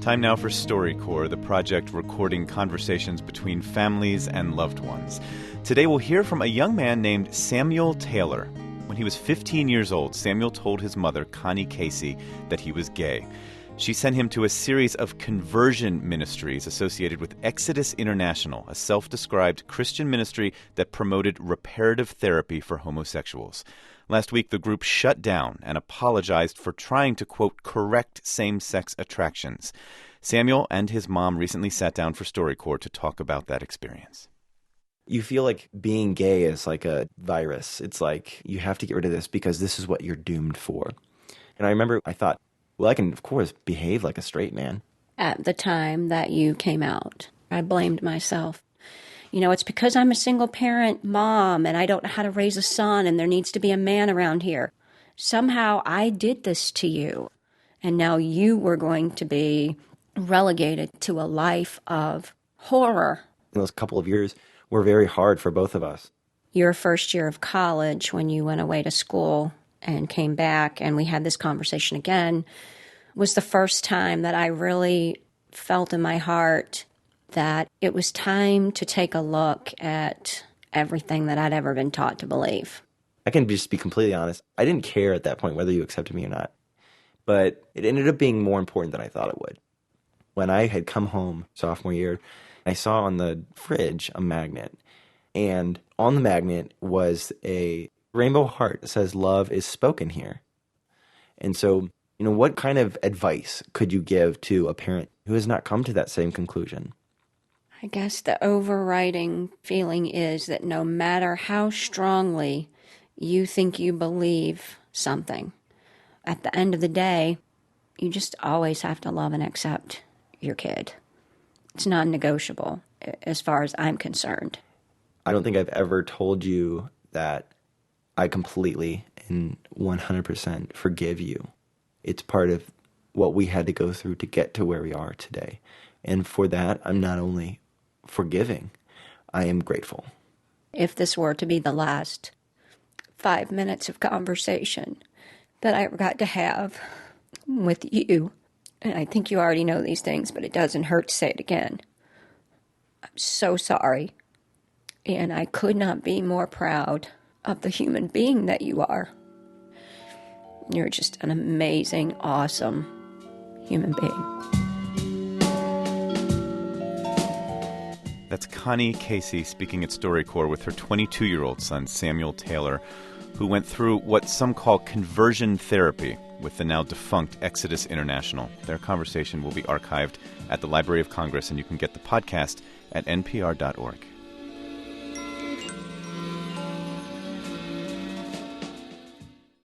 Time now for StoryCorps, the project recording conversations between families and loved ones. Today we'll hear from a young man named Samuel Taylor. When he was 15 years old, Samuel told his mother, Connie Casey, that he was gay. She sent him to a series of conversion ministries associated with Exodus International, a self-described Christian ministry that promoted reparative therapy for homosexuals. Last week, the group shut down and apologized for trying to, quote, correct same-sex attractions. Samuel and his mom recently sat down for StoryCorps to talk about that experience. You feel like being gay is like a virus. It's like you have to get rid of this because this is what you're doomed for. And I remember I thought, well, I can, of course, behave like a straight man. At the time that you came out, I blamed myself. You know, it's because I'm a single-parent mom and I don't know how to raise a son and there needs to be a man around here. Somehow I did this to you, and now you were going to be relegated to a life of horror. Those couple of years were very hard for both of us. Your first year of college, when you went away to school and came back and we had this conversation again, was the first time that I really felt in my heart that it was time to take a look at everything that I'd ever been taught to believe. I can just be completely honest. I didn't care at that point whether you accepted me or not. But it ended up being more important than I thought it would. When I had come home sophomore year, I saw on the fridge a magnet. And on the magnet was a rainbow heart that says, "Love is spoken here." And so, what kind of advice could you give to a parent who has not come to that same conclusion? I guess the overriding feeling is that no matter how strongly you think you believe something, at the end of the day, you just always have to love and accept your kid. It's non-negotiable as far as I'm concerned. I don't think I've ever told you that I completely and 100% forgive you. It's part of what we had to go through to get to where we are today. And for that, I'm not only forgiving, I am grateful. If this were to be the last 5 minutes of conversation that I ever got to have with you, and I think you already know these things, but it doesn't hurt to say it again, I'm so sorry. And I could not be more proud of the human being that you are. You're just an amazing, awesome human being. That's Connie Casey speaking at StoryCorps with her 22-year-old son, Samuel Taylor, who went through what some call conversion therapy with the now defunct Exodus International. Their conversation will be archived at the Library of Congress, and you can get the podcast at npr.org.